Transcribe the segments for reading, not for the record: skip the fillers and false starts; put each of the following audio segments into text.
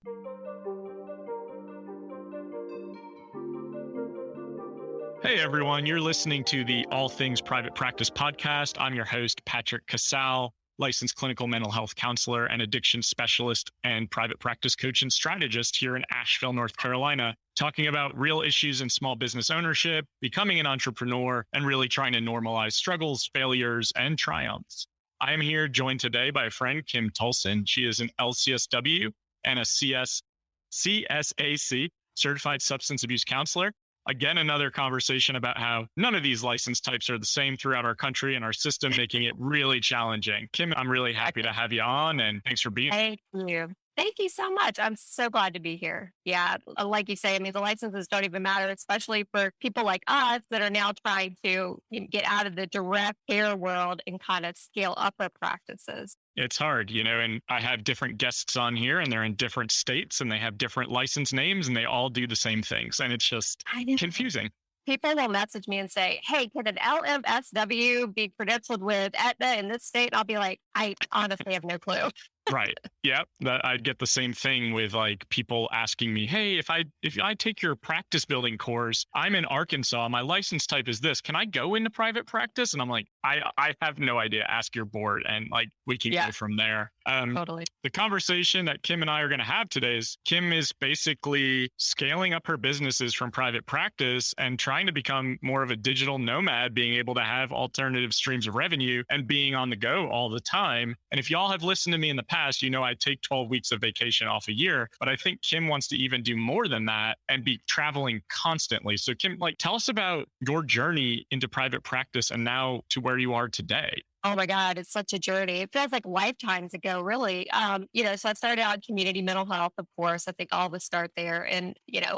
Hey everyone, you're listening to the All Things Private Practice podcast. I'm your host, Patrick.Casale, licensed clinical mental health counselor and addiction specialist and private practice coach and strategist here in Asheville, North Carolina, talking about real issues in small business ownership, becoming an entrepreneur, and really trying to normalize struggles, failures, and triumphs. I am here joined today by a friend, Kym Tolson. She is an LCSW and a CSAC, certified substance abuse counselor. Again, another conversation about how none of these license types are the same throughout our country and our system, making it really challenging. Kym, I'm really happy to have you on, and thanks for being here. Thank you. Thank you so much. I'm so glad to be here. Yeah, like you say, I mean, the licenses don't even matter, especially for people like us that are now trying to get out of the direct care world and kind of scale up our practices. It's hard, and I have different guests on here, and they're in different states, and they have different license names, and they all do the same things. And it's just I know. confusing. People will message me and say, "Hey, can an LMSW be credentialed with Aetna in this state?" And I'll be like, "I honestly have no clue." Right. Yeah. I get the same thing with like people asking me, hey, if I take your practice building course, I'm in Arkansas, my license type is this. Can I go into private practice? And I'm like, I have no idea. Ask your board, and like we can go from there. Totally. The conversation that Kym and I are going to have today is Kym is basically scaling up her businesses from private practice and trying to become more of a digital nomad, being able to have alternative streams of revenue and being on the go all the time. And if y'all have listened to me in the past, I take 12 weeks of vacation off a year, but I think Kym wants to even do more than that and be traveling constantly. So Kym, tell us about your journey into private practice and now to where you are today. Oh my God, it's such a journey. It feels like lifetimes ago, really. So I started out in community mental health, of course. I think all of us start there. And,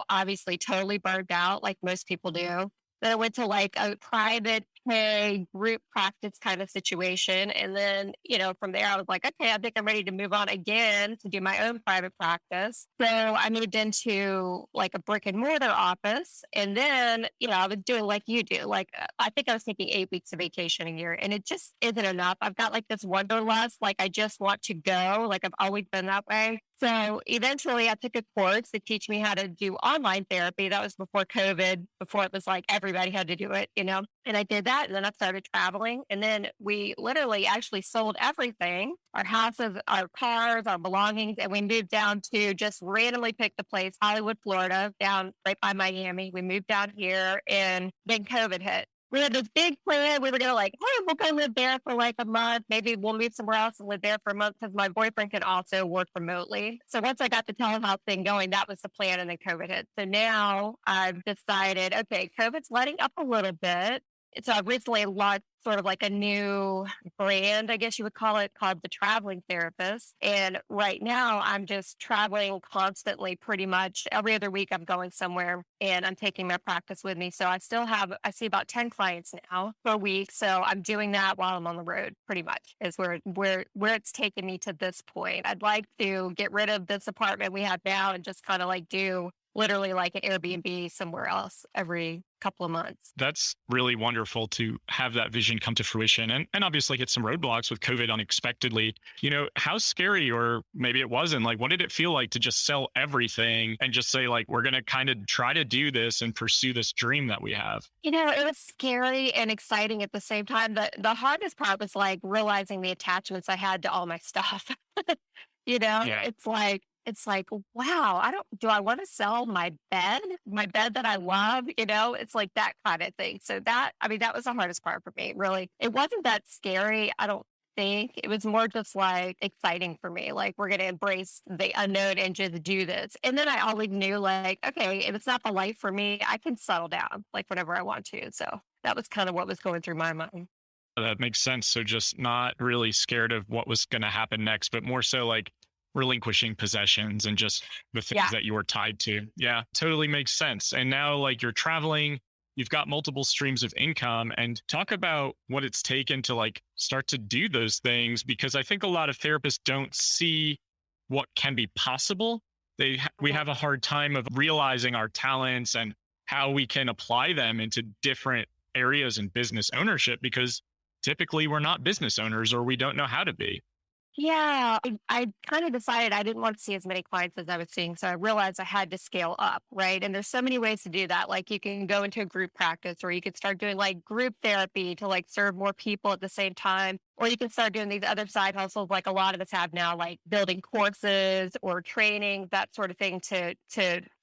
obviously totally burned out like most people do. Then I went to like a private pay group practice kind of situation. And then, from there I was like, okay, I think I'm ready to move on again to do my own private practice. So I moved into like a brick and mortar office. And then, I was doing like you do. I think I was taking 8 weeks of vacation a year, and it just isn't enough. I've got like this wanderlust, like I just want to go. Like I've always been that way. So eventually I took a course to teach me how to do online therapy. That was before COVID, before it was like everybody had to do it, and I did that. And then I started traveling. And then we literally actually sold everything, our houses, our cars, our belongings. And we moved down to just randomly pick the place, Hollywood, Florida, down right by Miami. We moved down here, and then COVID hit. We had this big plan. We were going to hey, we'll go live there for like a month. Maybe we'll move somewhere else and live there for a month, because my boyfriend can also work remotely. So once I got the telehealth thing going, that was the plan. And then COVID hit. So now I've decided, okay, COVID's letting up a little bit. So I've recently launched sort of like a new brand, I guess you would call it, called The Traveling Therapist. And right now I'm just traveling constantly. Pretty much every other week I'm going somewhere, and I'm taking my practice with me. So I see about 10 clients now per week. So I'm doing that while I'm on the road, pretty much is where it's taken me to this point. I'd like to get rid of this apartment we have now and just kind of like do literally like an Airbnb somewhere else every couple of months. That's really wonderful to have that vision come to fruition, and obviously hit some roadblocks with COVID unexpectedly. How scary, or maybe it wasn't, what did it feel like to just sell everything and just say we're going to kind of try to do this and pursue this dream that we have? It was scary and exciting at the same time. The hardest part was realizing the attachments I had to all my stuff. Yeah. It's like, wow, do I want to sell my bed that I love? It's like that kind of thing. So that was the hardest part for me, really. It wasn't that scary, I don't think. It was more just exciting for me. We're going to embrace the unknown and just do this. And then I always knew okay, if it's not the life for me, I can settle down whenever I want to. So that was kind of what was going through my mind. That makes sense. So just not really scared of what was going to happen next, but more so relinquishing possessions and just the things that you were tied to. Yeah, totally makes sense. And now you're traveling, you've got multiple streams of income, and talk about what it's taken to start to do those things, because I think a lot of therapists don't see what can be possible. We have a hard time of realizing our talents and how we can apply them into different areas in business ownership, because typically we're not business owners, or we don't know how to be. Yeah, I kind of decided I didn't want to see as many clients as I was seeing. So I realized I had to scale up, right? And there's so many ways to do that. Like you can go into a group practice, or you could start doing like group therapy to like serve more people at the same time. Or you can start doing these other side hustles like a lot of us have now, like building courses or training, that sort of thing to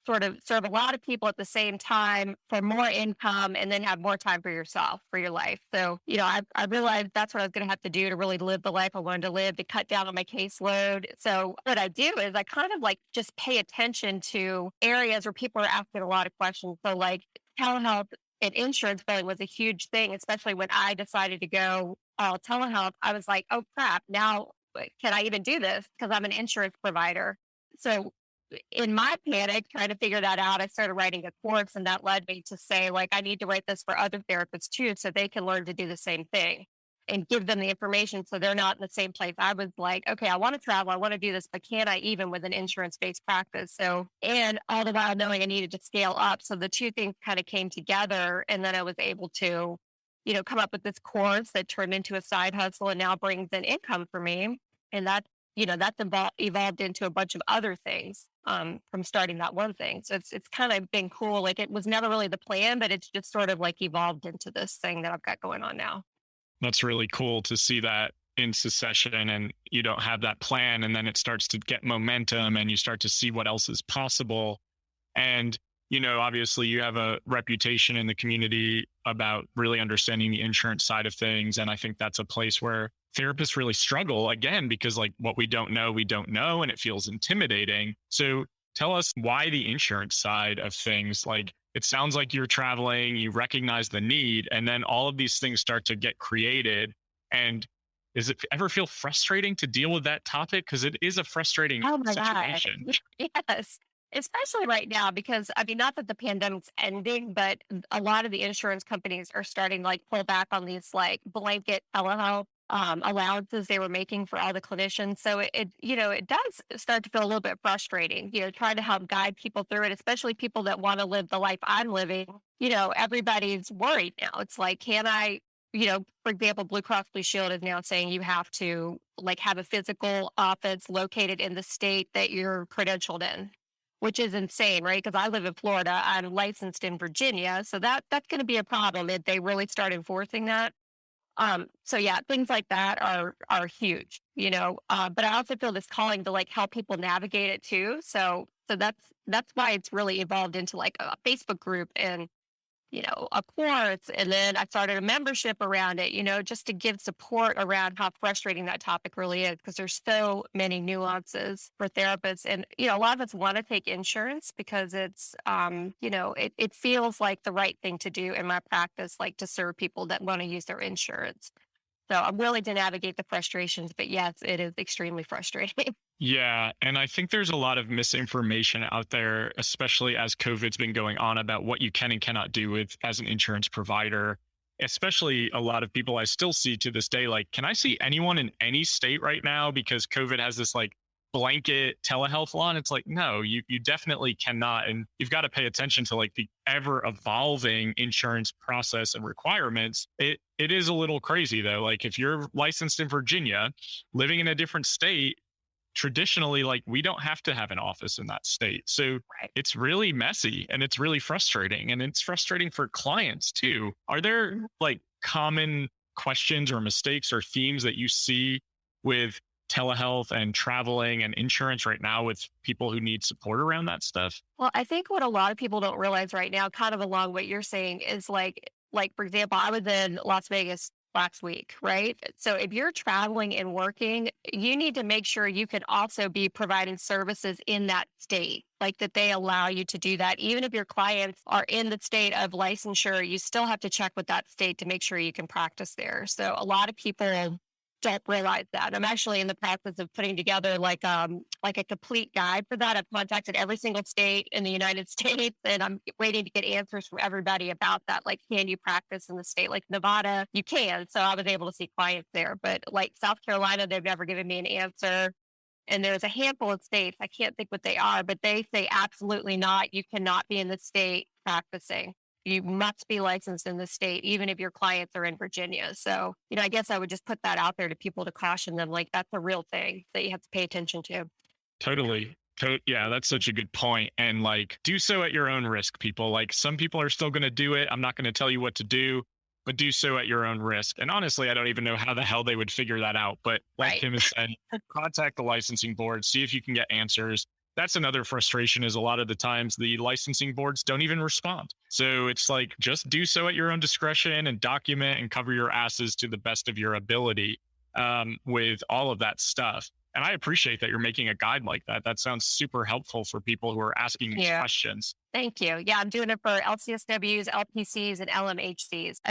sort of serve a lot of people at the same time for more income and then have more time for yourself, for your life. So, I realized that's what I was going to have to do to really live the life I wanted to live, to cut down on my caseload. So what I do is I kind of like just pay attention to areas where people are asking a lot of questions. So like telehealth and insurance billing was a huge thing, especially when I decided to go telehealth. I was like, oh crap, now can I even do this? Because I'm an insurance provider. So in my panic, trying to figure that out, I started writing a course, and that led me to say, like, I need to write this for other therapists too, so they can learn to do the same thing and give them the information so they're not in the same place. I was like, okay, I want to travel, I want to do this, but can I even with an insurance based practice? So, and all the while knowing I needed to scale up. So the two things kind of came together, and then I was able to, come up with this course that turned into a side hustle and now brings in income for me. And that's evolved into a bunch of other things from starting that one thing. So it's kind of been cool. Like it was never really the plan, but it's just sort of like evolved into this thing that I've got going on now. That's really cool to see that in succession, and you don't have that plan, and then it starts to get momentum and you start to see what else is possible. And, obviously you have a reputation in the community about really understanding the insurance side of things. And I think that's a place where therapists really struggle again, because like what we don't know, we don't know, and it feels intimidating. So tell us why the insurance side of things. Like it sounds like you're traveling, you recognize the need, and then all of these things start to get created. And does it ever feel frustrating to deal with that topic? Because it is a frustrating Oh my God. situation. Yes. Especially right now, because I mean, not that the pandemic's ending, but a lot of the insurance companies are starting to like pull back on these like blanket telehealth allowances they were making for all the clinicians. So it does start to feel a little bit frustrating, trying to help guide people through it, especially people that want to live the life I'm living. Everybody's worried now. It's like, can I, for example, Blue Cross Blue Shield is now saying you have to like have a physical office located in the state that you're credentialed in, which is insane, right? Because I live in Florida, I'm licensed in Virginia, so that's going to be a problem if they really start enforcing that. So yeah, things like that are huge, But I also feel this calling to like help people navigate it too. So that's why it's really evolved into like a Facebook group and a course. And then I started a membership around it, just to give support around how frustrating that topic really is, because there's so many nuances for therapists. And, a lot of us want to take insurance because it's, it feels like the right thing to do in my practice, like to serve people that want to use their insurance. So I'm willing to navigate the frustrations, but yes, it is extremely frustrating. Yeah. And I think there's a lot of misinformation out there, especially as COVID's been going on, about what you can and cannot do with as an insurance provider. Especially a lot of people I still see to this day, like, can I see anyone in any state right now? Because COVID has this like blanket telehealth law. And it's like, no, you definitely cannot. And you've got to pay attention to like the ever evolving insurance process and requirements. It is a little crazy though. Like if you're licensed in Virginia, living in a different state, traditionally, like we don't have to have an office in that state. So Right. it's really messy and it's really frustrating, and it's frustrating for clients too. Are there like common questions or mistakes or themes that you see with telehealth and traveling and insurance right now with people who need support around that stuff? Well, I think what a lot of people don't realize right now, kind of along what you're saying, is like for example, I was in Las Vegas last week, right? So if you're traveling and working, you need to make sure you can also be providing services in that state, like that they allow you to do that. Even if your clients are in the state of licensure, you still have to check with that state to make sure you can practice there. So a lot of people don't realize that. I'm actually in the process of putting together like a complete guide for that. I've contacted every single state in the United States, and I'm waiting to get answers from everybody about that. Like, can you practice in the state like Nevada? You can. So I was able to see clients there, but like South Carolina, they've never given me an answer. And there's a handful of states, I can't think what they are, but they say absolutely not. You cannot be in the state practicing. You must be licensed in the state, even if your clients are in Virginia. So, I guess I would just put that out there to people to caution them, like that's a real thing that you have to pay attention to. Totally. Yeah, that's such a good point. And like, do so at your own risk, people. Like, some people are still going to do it. I'm not going to tell you what to do, but do so at your own risk. And honestly, I don't even know how the hell they would figure that out. But like Right. Kym has said, contact the licensing board, see if you can get answers. That's another frustration is a lot of the times the licensing boards don't even respond. So it's like, just do so at your own discretion and document and cover your asses to the best of your ability with all of that stuff. And I appreciate that you're making a guide like that. That sounds super helpful for people who are asking these Yeah. questions. Thank you. Yeah, I'm doing it for LCSWs, LPCs, and LMHCs.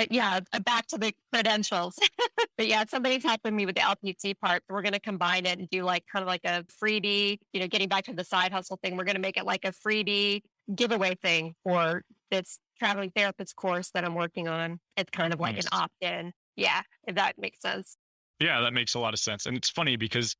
Back to the credentials. But yeah, somebody's helping me with the LPC part. We're going to combine it and do like kind of like a freebie, getting back to the side hustle thing. We're going to make it like a freebie giveaway thing for this traveling therapist course that I'm working on. It's kind of like an Nice. opt-in. Yeah, if that makes sense. Yeah, that makes a lot of sense. And it's funny because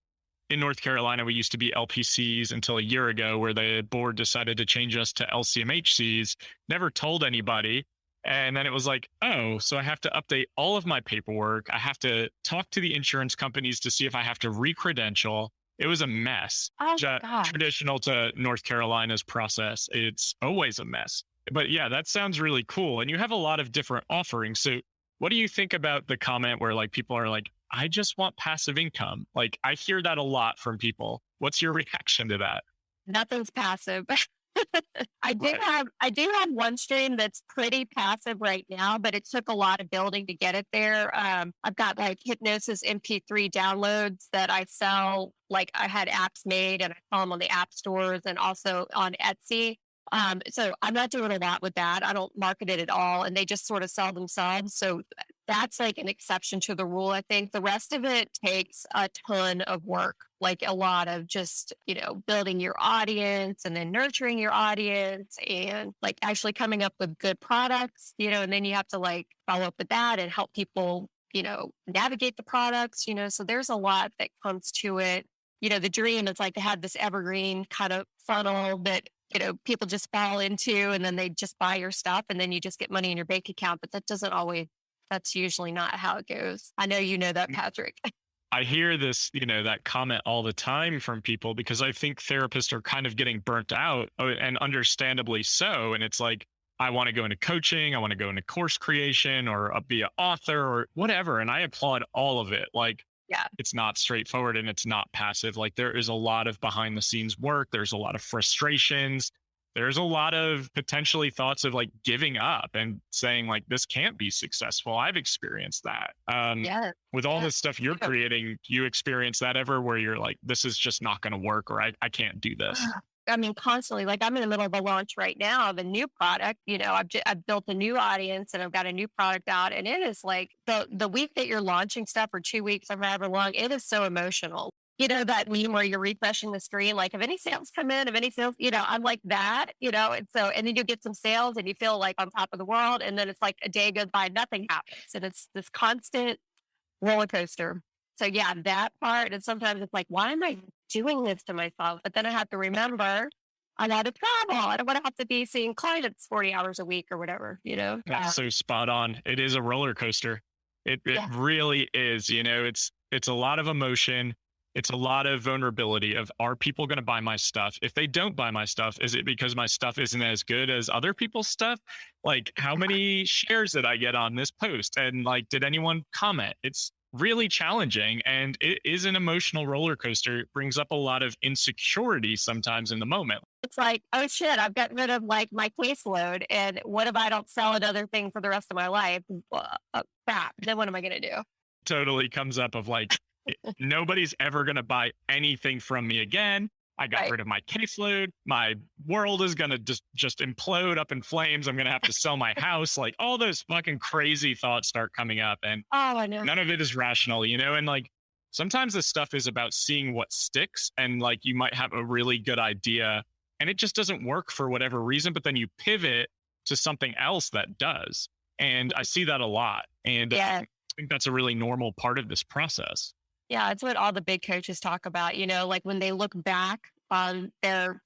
in North Carolina, we used to be LPCs until a year ago, where the board decided to change us to LCMHCs, never told anybody. And then it was like, oh, so I have to update all of my paperwork. I have to talk to the insurance companies to see if I have to re-credential. It was a mess. Oh, gosh. Traditional to North Carolina's process, it's always a mess. But yeah, that sounds really cool. And you have a lot of different offerings. So what do you think about the comment where like people are like, I just want passive income? Like, I hear that a lot from people. What's your reaction to that? Nothing's passive. Right. I do have one stream that's pretty passive right now, but it took a lot of building to get it there. I've got like hypnosis MP3 downloads that I sell. Like I had apps made and I sell them on the app stores and also on Etsy. So I'm not doing a lot with that. I don't market it at all, and they just sort of sell themselves. So that's like an exception to the rule. I think the rest of it takes a ton of work, like a lot of just, building your audience and then nurturing your audience and like actually coming up with good products, and then you have to like follow up with that and help people, navigate the products, so there's a lot that comes to it. The dream is like to have this evergreen kind of funnel that, people just fall into and then they just buy your stuff and then you just get money in your bank account. But that's usually not how it goes. I know you know that, Patrick. I hear this, that comment all the time from people because I think therapists are kind of getting burnt out, and understandably so. And it's like, I want to go into coaching, I want to go into course creation or be an author or whatever. And I applaud all of it. Like, Yeah. it's not straightforward and it's not passive. Like, there is a lot of behind the scenes work. There's a lot of frustrations. There's a lot of potentially thoughts of like giving up and saying like, this can't be successful. I've experienced that. Yeah. With all Yeah. this stuff you're creating, do you experience that ever where you're like, this is just not going to work, or I can't do this? I mean, constantly. Like I'm in the middle of a launch right now of a new product. I've built a new audience and I've got a new product out, and it is like the week that you're launching stuff, or 2 weeks or however long, it is so emotional. That meme where you're refreshing the screen, like if any sales come in, if any sales, I'm like that, and then you get some sales and you feel like on top of the world, and then it's like a day goes by, nothing happens, and it's this constant roller coaster. So yeah, that part. And sometimes it's like, why am I doing this to myself? But then I have to remember I got to travel. I don't want to have to be seeing clients 40 hours a week or whatever. That's so spot on. It is a roller coaster. It Yeah. really is. It's a lot of emotion. It's a lot of vulnerability of, are people going to buy my stuff? If they don't buy my stuff, is it because my stuff isn't as good as other people's stuff? Like, how many shares did I get on this post? And like, did anyone comment? It's really challenging, and it is an emotional roller coaster. It brings up a lot of insecurity sometimes in the moment. It's like, oh shit, I've gotten rid of like my caseload. And what if I don't sell another thing for the rest of my life? Crap. Then what am I going to do? Totally comes up of like, nobody's ever going to buy anything from me again. I got Right. rid of my caseload. My world is going to just implode up in flames. I'm going to have to sell my house. Like, all those fucking crazy thoughts start coming up, and Oh, I know. none of it is rational, and like, sometimes this stuff is about seeing what sticks, and like, you might have a really good idea and it just doesn't work for whatever reason, but then you pivot to something else that does. And I see that a lot. And Yeah. I think that's a really normal part of this process. Yeah, it's what all the big coaches talk about, like when they look back on their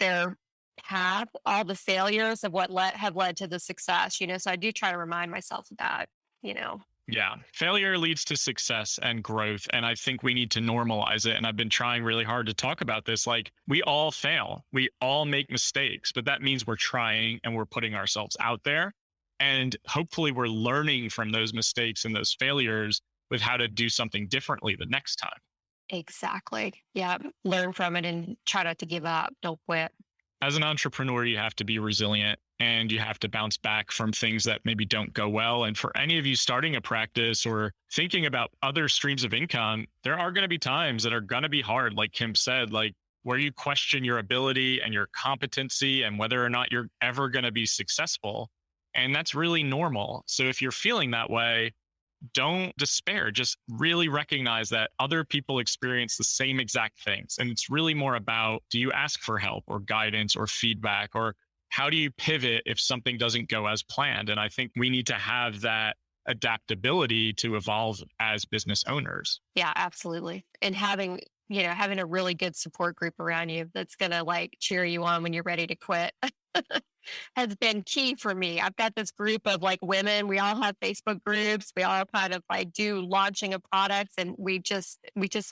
path, all the failures of what have led to the success, so I do try to remind myself of that, you know. Yeah, failure leads to success and growth. And I think we need to normalize it. And I've been trying really hard to talk about this. Like, we all fail, we all make mistakes, but that means we're trying and we're putting ourselves out there. And hopefully, we're learning from those mistakes and those failures with how to do something differently the next time. Exactly. Yeah. Learn from it and try not to give up. Don't quit. As an entrepreneur, you have to be resilient and you have to bounce back from things that maybe don't go well. And for any of you starting a practice or thinking about other streams of income, there are going to be times that are going to be hard, like Kym said, like where you question your ability and your competency and whether or not you're ever going to be successful. And that's really normal. So if you're feeling that way, don't despair. Just really recognize that other people experience the same exact things. And it's really more about, do you ask for help or guidance or feedback, or how do you pivot if something doesn't go as planned? And I think we need to have that adaptability to evolve as business owners. Yeah, absolutely. And having a really good support group around you that's going to like cheer you on when you're ready to quit. Has been key for me. I've got this group of like women. We all have Facebook groups. We all kind of like do launching of products, and we just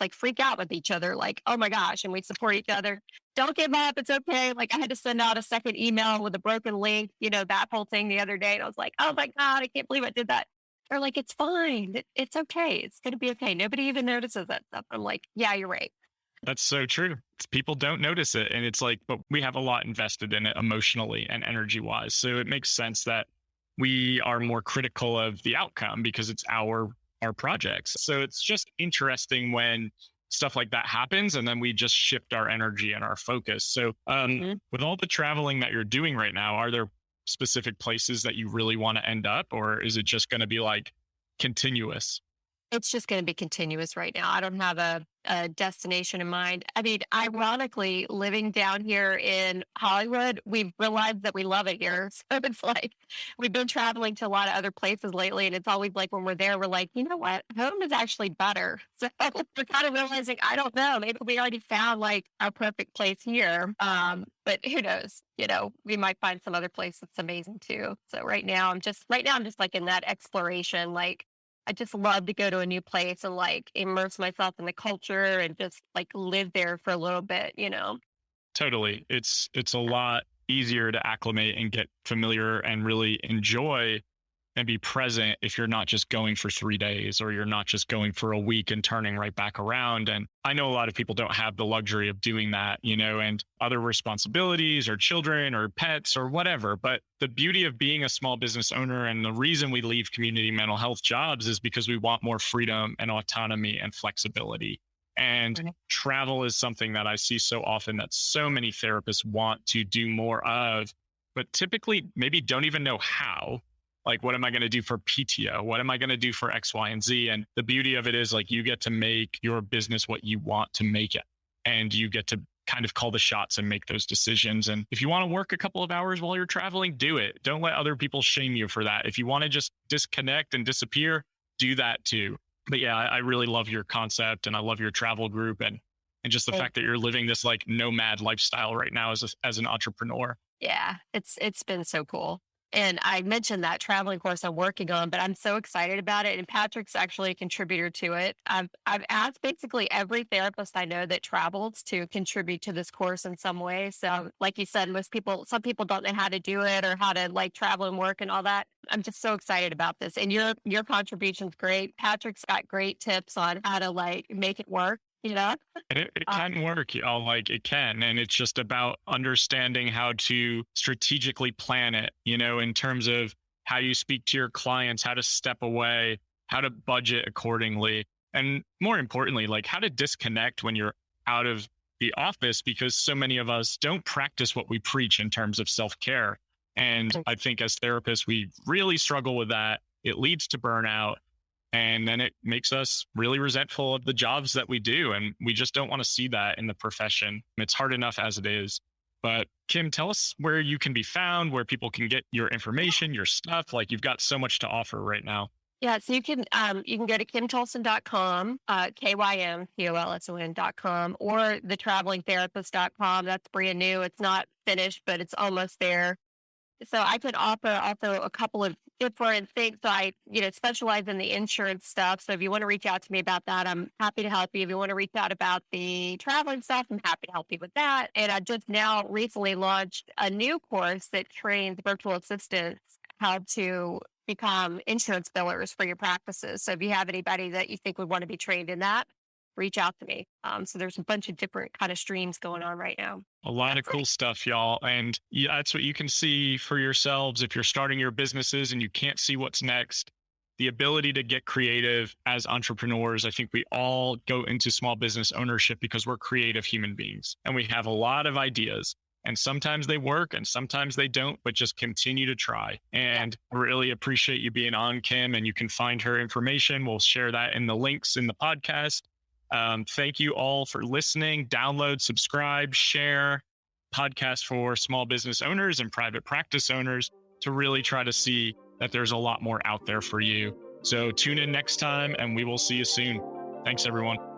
like freak out with each other, like, oh my gosh, and we support each other. Don't give up. It's okay. Like I had to send out a second email with a broken link, that whole thing the other day. And I was like, oh my God, I can't believe I did that. They're like, it's fine. It's okay. It's gonna be okay. Nobody even notices that stuff. I'm like, yeah, you're right. That's so true. People don't notice it. And it's like, but we have a lot invested in it emotionally and energy wise. So it makes sense that we are more critical of the outcome because it's our projects. So it's just interesting when stuff like that happens and then we just shift our energy and our focus. So with all the traveling that you're doing right now, are there specific places that you really want to end up, or is it just going to be like continuous? It's just going to be continuous right now. I don't have a destination in mind. I mean, ironically, living down here in Hollywood, we've realized that we love it here. So it's like we've been traveling to a lot of other places lately, and it's always like when we're there, we're like, you know what? Home is actually better. So we're kind of realizing, I don't know, maybe we already found like our perfect place here. But who knows? We might find some other place that's amazing too. So right now I'm just like in that exploration, like I just love to go to a new place and like immerse myself in the culture and just like live there for a little bit. Totally. It's a lot easier to acclimate and get familiar and really enjoy and be present if you're not just going for 3 days or you're not just going for a week and turning right back around. And I know a lot of people don't have the luxury of doing that, and other responsibilities or children or pets or whatever. But the beauty of being a small business owner and the reason we leave community mental health jobs is because we want more freedom and autonomy and flexibility. And Right. travel is something that I see so often that so many therapists want to do more of, but typically maybe don't even know how. Like, what am I going to do for PTO? What am I going to do for X, Y, and Z? And the beauty of it is like you get to make your business what you want to make it. And you get to kind of call the shots and make those decisions. And if you want to work a couple of hours while you're traveling, do it. Don't let other people shame you for that. If you want to just disconnect and disappear, do that too. But yeah, I really love your concept and I love your travel group and just the fact that you're living this like nomad lifestyle right now as an entrepreneur. Yeah, it's been so cool. And I mentioned that traveling course I'm working on, but I'm so excited about it. And Patrick's actually a contributor to it. I've asked basically every therapist I know that travels to contribute to this course in some way. So, like you said, some people don't know how to do it or how to like travel and work and all that. I'm just so excited about this. And your contribution's great. Patrick's got great tips on how to like make it work. And it can work, like it can. And it's just about understanding how to strategically plan it, in terms of how you speak to your clients, how to step away, how to budget accordingly. And more importantly, like how to disconnect when you're out of the office, because so many of us don't practice what we preach in terms of self-care. And I think as therapists, we really struggle with that. It leads to burnout. And then it makes us really resentful of the jobs that we do. And we just don't want to see that in the profession. It's hard enough as it is. But Kym, tell us where you can be found, where people can get your information, your stuff. Like you've got so much to offer right now. Yeah, so you can go to kymtolson.com, KYMTOLSON.com, or thetravelingtherapist.com. That's brand new. It's not finished, but it's almost there. So I could offer also a couple of different things. So I, specialize in the insurance stuff. So if you want to reach out to me about that, I'm happy to help you. If you want to reach out about the traveling stuff, I'm happy to help you with that. And I just now recently launched a new course that trains virtual assistants how to become insurance billers for your practices. So if you have anybody that you think would want to be trained in that, reach out to me. So there's a bunch of different kind of streams going on right now. A lot of cool stuff, y'all. And that's what you can see for yourselves if you're starting your businesses and you can't see what's next. The ability to get creative as entrepreneurs. I think we all go into small business ownership because we're creative human beings and we have a lot of ideas. And sometimes they work and sometimes they don't, but just continue to try. And really appreciate you being on, Kym, and you can find her information. We'll share that in the links in the podcast. Thank you all for listening. Download, subscribe, share podcasts for small business owners and private practice owners to really try to see that there's a lot more out there for you. So tune in next time and we will see you soon. Thanks, everyone.